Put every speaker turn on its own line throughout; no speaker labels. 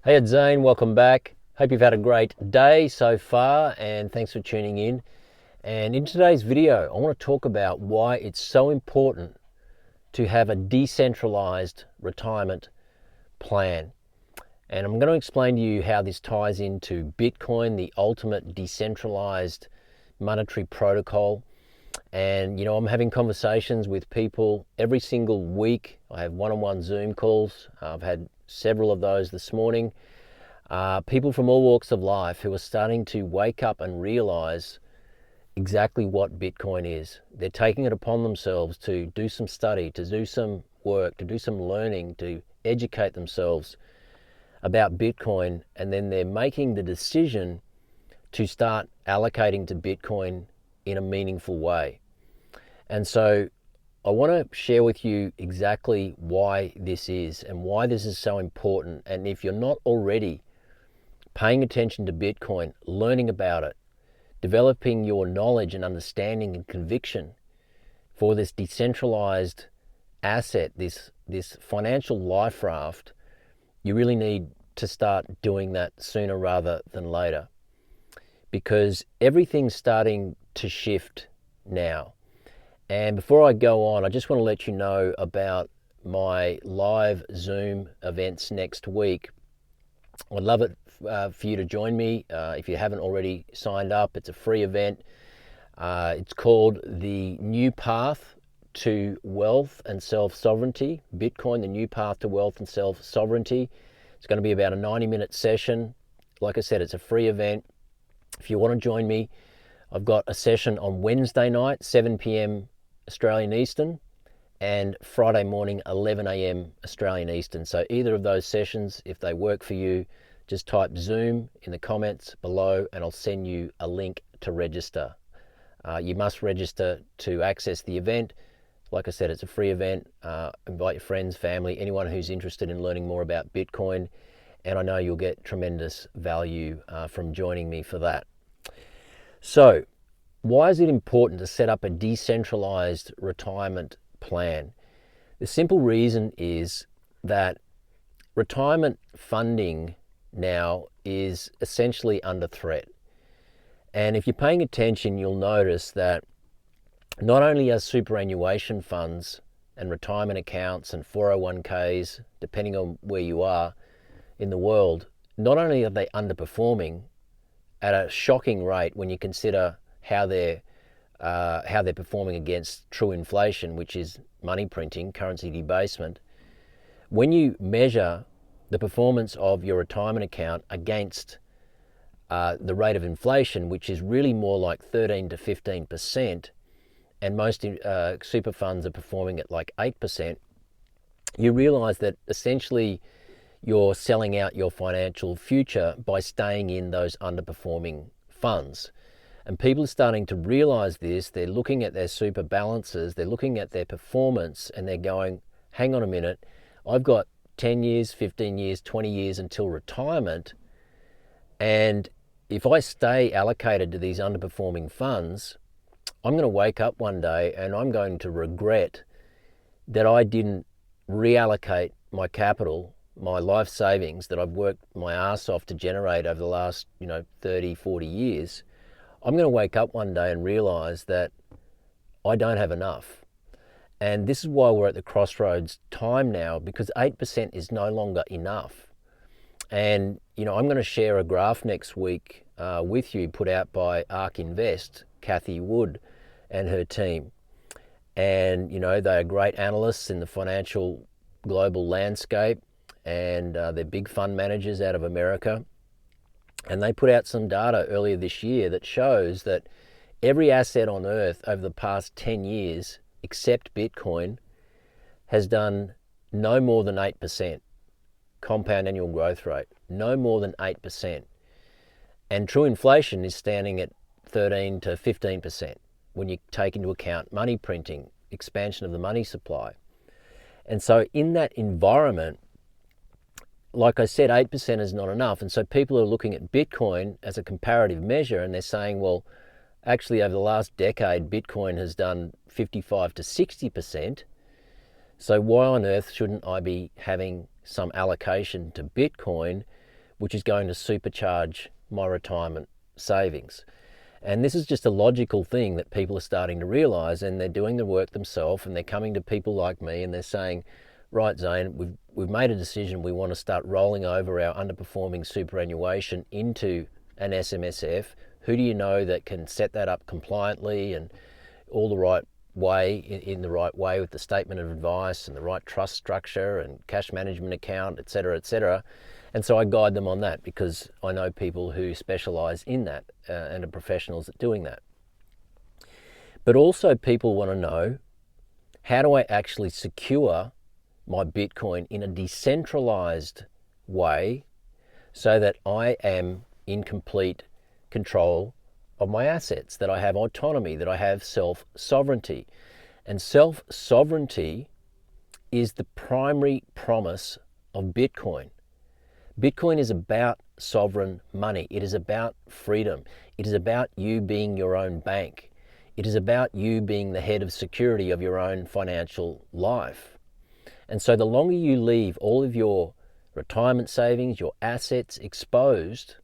Hey, it's Zane. Welcome back. Hope you've had a great day so far, and thanks for tuning in. And in today's video, I want to talk about why it's so important to have a decentralized retirement plan. And I'm going to explain to you how this ties into Bitcoin, the ultimate decentralized monetary protocol. And I'm having conversations with people every single week. I have one-on-one Zoom calls. I've had several of those this morning. People from all walks of life who are starting to wake up and realize exactly what Bitcoin is. They're taking it upon themselves to do some study, to do some work, to do some learning, to educate themselves about Bitcoin, and then they're making the decision to start allocating to Bitcoin in a meaningful way. And so I want to share with you exactly why this is and why this is so important. And if you're not already paying attention to Bitcoin, learning about it, developing your knowledge and understanding and conviction for this decentralized asset, this financial life raft, you really need to start doing that sooner rather than later, because everything's starting to shift now. And before I go on, I just want to let you know about my live Zoom events next week. I'd love it for you to join me. If you haven't already signed up, it's a free event. It's called The New Path to Wealth and Self-Sovereignty. Bitcoin, the New Path to Wealth and Self-Sovereignty. It's going to be about a 90-minute session. Like I said, it's a free event. If you want to join me, I've got a session on Wednesday night, 7 p.m. Australian Eastern, and Friday morning, 11 a.m. Australian Eastern. So either of those sessions, if they work for you, just type Zoom in the comments below and I'll send you a link to register. You must register to access the event. Like I said, it's a free event. Invite your friends, family, anyone who's interested in learning more about Bitcoin, and I know you'll get tremendous value from joining me for that. So, why is it important to set up a decentralized retirement plan? The simple reason is that retirement funding now is essentially under threat. And if you're paying attention, you'll notice that not only are superannuation funds and retirement accounts and 401ks, depending on where you are in the world, not only are they underperforming at a shocking rate when you consider how they're performing against true inflation, which is money printing, currency debasement. When you measure the performance of your retirement account against the rate of inflation, which is really more like 13 to 15%, and most super funds are performing at like 8%, you realize that essentially you're selling out your financial future by staying in those underperforming funds. And people are starting to realize this. They're looking at their super balances, they're looking at their performance, and they're going, hang on a minute, I've got 10 years, 15 years, 20 years until retirement, and if I stay allocated to these underperforming funds, I'm going to wake up one day and I'm going to regret that I didn't reallocate my capital, my life savings that I've worked my ass off to generate over the last 30, 40 years. I'm going to wake up one day and realize that I don't have enough. And this is why we're at the crossroads time now, because 8% is no longer enough. And I'm going to share a graph next week with you, put out by ARK Invest, Kathy Wood and her team. And they are great analysts in the financial global landscape, and they're big fund managers out of America. And they put out some data earlier this year that shows that every asset on earth over the past 10 years, except Bitcoin, has done no more than 8% compound annual growth rate, no more than 8%. And true inflation is standing at 13 to 15% when you take into account money printing, expansion of the money supply. And so in that environment, like I said, 8% is not enough. And so people are looking at Bitcoin as a comparative measure, and they're saying, well, actually over the last decade, Bitcoin has done 55 to 60%. So why on earth shouldn't I be having some allocation to Bitcoin which is going to supercharge my retirement savings. And this is just a logical thing that people are starting to realize, and they're doing the work themselves, and they're coming to people like me and they're saying, right, Zane, we've made a decision. We want to start rolling over our underperforming superannuation into an SMSF. Who do you know that can set that up compliantly and all the right way, in the right way, with the statement of advice and the right trust structure and cash management account, et cetera, et cetera. And so I guide them on that because I know people who specialize in that and are professionals at doing that. But also people want to know, how do I actually secure my Bitcoin in a decentralized way so that I am in complete control of my assets, that I have autonomy, that I have self-sovereignty? And self-sovereignty is the primary promise of Bitcoin. Bitcoin is about sovereign money. It is about freedom. It is about you being your own bank. It is about you being the head of security of your own financial life. And so the longer you leave all of your retirement savings, your assets exposed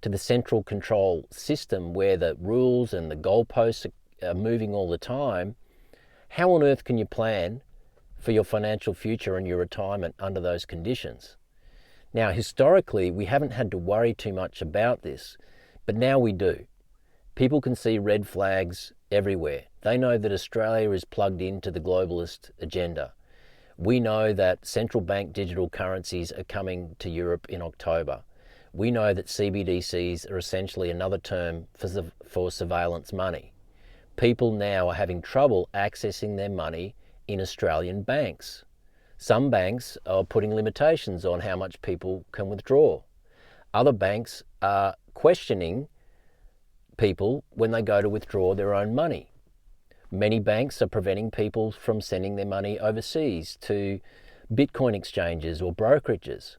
to the central control system where the rules and the goalposts are moving all the time, how on earth can you plan for your financial future and your retirement under those conditions? Now, historically, we haven't had to worry too much about this, but now we do. People can see red flags everywhere. They know that Australia is plugged into the globalist agenda. We know that central bank digital currencies are coming to Europe in October. We know that CBDCs are essentially another term for surveillance money. People now are having trouble accessing their money in Australian banks. Some banks are putting limitations on how much people can withdraw. Other banks are questioning people when they go to withdraw their own money. Many banks are preventing people from sending their money overseas to Bitcoin exchanges or brokerages.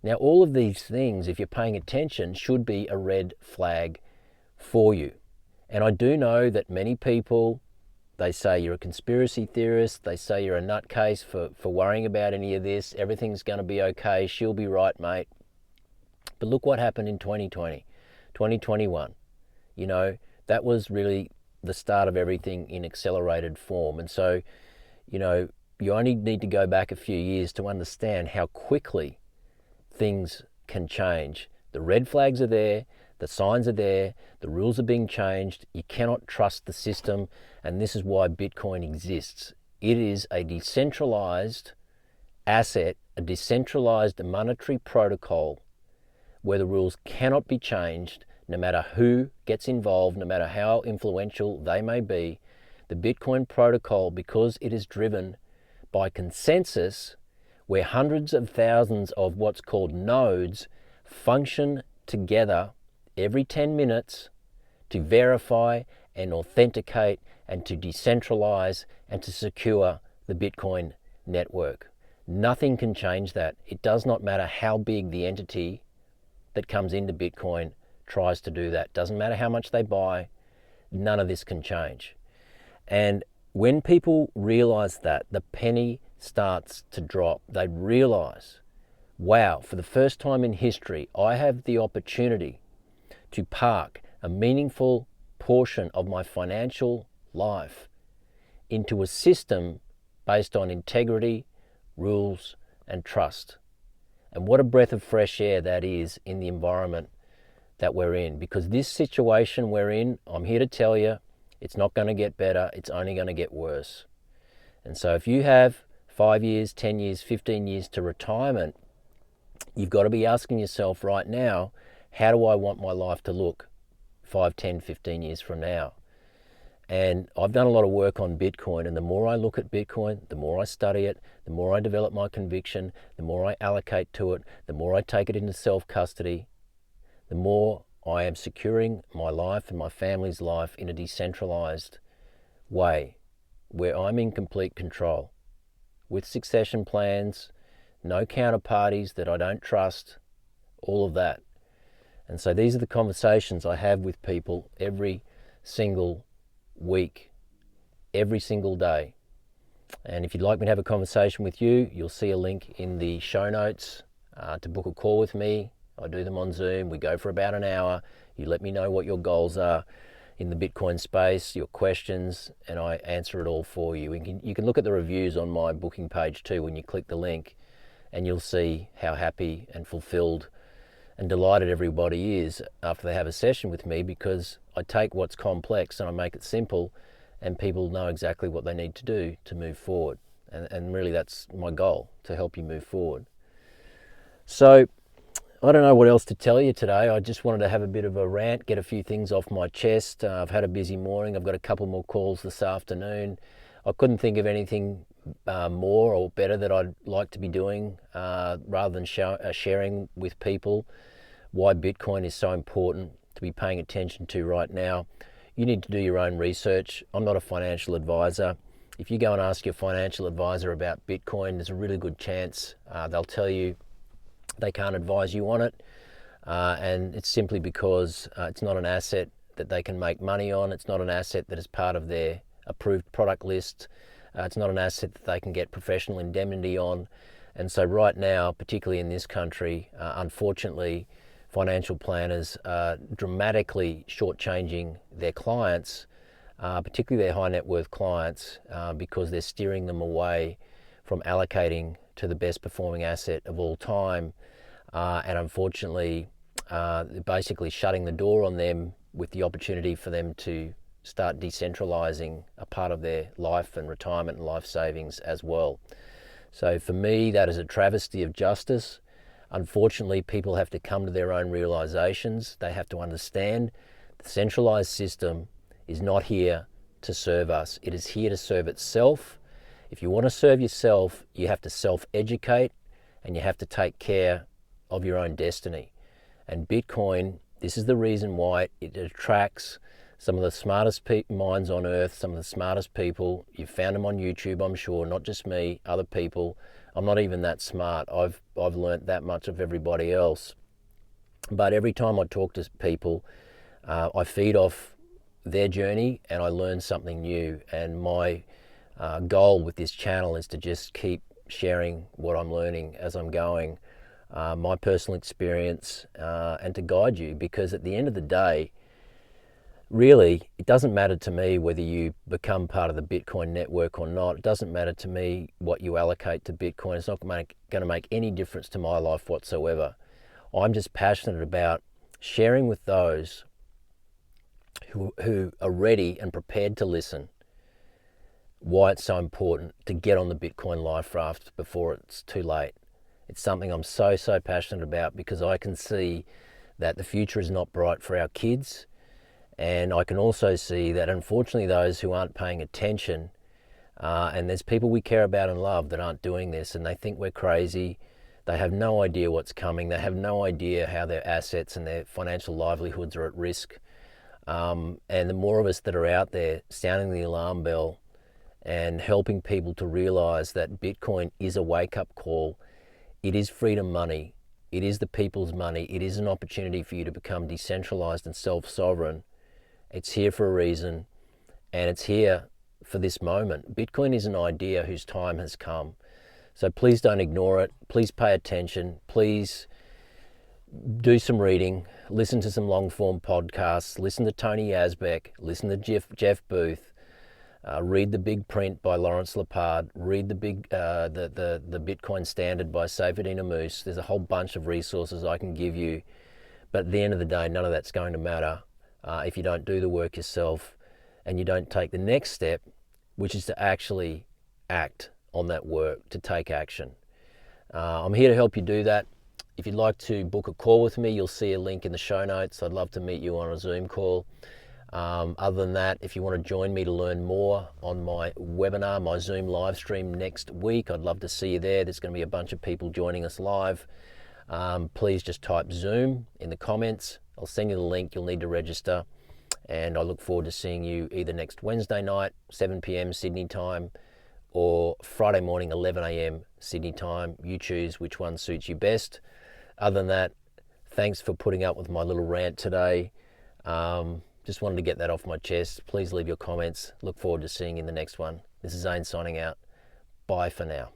Now, all of these things, if you're paying attention, should be a red flag for you. And I do know that many people, they say you're a conspiracy theorist, they say you're a nutcase for worrying about any of this, everything's going to be okay, she'll be right, mate. But look what happened in 2020, 2021. You know, that was really the start of everything in accelerated form. And so, you know, you only need to go back a few years to understand how quickly things can change. The red flags are there, the signs are there, the rules are being changed. You cannot trust the system, and this is why Bitcoin exists. It is a decentralized asset, a decentralized monetary protocol where the rules cannot be changed no matter who gets involved, no matter how influential they may be. The Bitcoin protocol, because it is driven by consensus, where hundreds of thousands of what's called nodes function together every 10 minutes to verify and authenticate and to decentralize and to secure the Bitcoin network. Nothing can change that. It does not matter how big the entity that comes into Bitcoin tries to do that. Doesn't matter how much they buy, none of this can change. And when people realize that, the penny starts to drop. They realize, wow, for the first time in history, I have the opportunity to park a meaningful portion of my financial life into a system based on integrity, rules, and trust. And what a breath of fresh air that is in the environment that we're in. Because this situation we're in, I'm here to tell you, it's not going to get better, it's only going to get worse. And so if you have 5 years, 10 years, 15 years to retirement, you've got to be asking yourself right now, how do I want my life to look 5, 10, 15 years from now? And I've done a lot of work on Bitcoin, and the more I look at Bitcoin, the more I study it, the more I develop my conviction, the more I allocate to it, the more I take it into self-custody, the more I am securing my life and my family's life in a decentralized way, where I'm in complete control, with succession plans, no counterparties that I don't trust, all of that. And so these are the conversations I have with people every single week, every single day. And if you'd like me to have a conversation with you, you'll see a link in the show notes to book a call with me. I do them on Zoom. We go for about an hour. You let me know what your goals are in the Bitcoin space, your questions, and I answer it all for you. You can look at the reviews on my booking page too when you click the link, and you'll see how happy and fulfilled and delighted everybody is after they have a session with me, because I take what's complex and I make it simple, and people know exactly what they need to do to move forward. And really that's my goal, to help you move forward. So I don't know what else to tell you today. I just wanted to have a bit of a rant, get a few things off my chest. I've had a busy morning. I've got a couple more calls this afternoon. I couldn't think of anything more or better that I'd like to be doing rather than sharing with people why Bitcoin is so important to be paying attention to right now. You need to do your own research. I'm not a financial advisor. If you go and ask your financial advisor about Bitcoin, there's a really good chance they'll tell you they can't advise you on it. And it's simply because it's not an asset that they can make money on. It's not an asset that is part of their approved product list. It's not an asset that they can get professional indemnity on. And so right now, particularly in this country, unfortunately, financial planners are dramatically shortchanging their clients, particularly their high net worth clients, because they're steering them away from allocating to the best performing asset of all time. And unfortunately, they're basically shutting the door on them with the opportunity for them to start decentralizing a part of their life and retirement and life savings as well. So for me, that is a travesty of justice. Unfortunately, people have to come to their own realizations. They have to understand the centralized system is not here to serve us. It is here to serve itself. If you want to serve yourself, you have to self-educate and you have to take care of your own destiny. And Bitcoin, this is the reason why it attracts some of the smartest minds on earth, some of the smartest people. You've found them on YouTube, I'm sure, not just me, other people. I'm not even that smart. I've learnt that much of everybody else. But every time I talk to people, I feed off their journey and I learn something new. And my goal with this channel is to just keep sharing what I'm learning as I'm going, my personal experience, and to guide you, because at the end of the day, really, it doesn't matter to me whether you become part of the Bitcoin network or not. It doesn't matter to me what you allocate to Bitcoin. It's not going to make any difference to my life whatsoever. I'm just passionate about sharing with those who are ready and prepared to listen why it's so important to get on the Bitcoin Life-Raft before it's too late. It's something I'm so passionate about, because I can see that the future is not bright for our kids. And I can also see that, unfortunately, those who aren't paying attention, and there's people we care about and love that aren't doing this, and they think we're crazy. They have no idea what's coming. They have no idea how their assets and their financial livelihoods are at risk. And the more of us that are out there sounding the alarm bell and helping people to realize that Bitcoin is a wake-up call, it is freedom money, it is the people's money, it is an opportunity for you to become decentralized and self-sovereign. It's here for a reason, and it's here for this moment. Bitcoin is an idea whose time has come. So please don't ignore it. Please pay attention. Please do some reading. Listen to some long-form podcasts. Listen to Tony Yazbek. Listen to Jeff Booth. Read The Big Print by Lawrence Lepard. Read the Bitcoin Standard by Seyfedin Ammous. There's a whole bunch of resources I can give you. But at the end of the day, none of that's going to matter if you don't do the work yourself and you don't take the next step, which is to actually act on that work, to take action. I'm here to help you do that. If you'd like to book a call with me, you'll see a link in the show notes. I'd love to meet you on a Zoom call. Other than that, if you want to join me to learn more on my webinar, my Zoom live stream next week, I'd love to see you there. There's going to be a bunch of people joining us live. Please just type Zoom in the comments. I'll send you the link. You'll need to register. And I look forward to seeing you either next Wednesday night, 7 p.m. Sydney time, or Friday morning, 11 a.m. Sydney time. You choose which one suits you best. Other than that, thanks for putting up with my little rant today. Just wanted to get that off my chest. Please leave your comments. Look forward to seeing you in the next one. This is Zane signing out. Bye for now.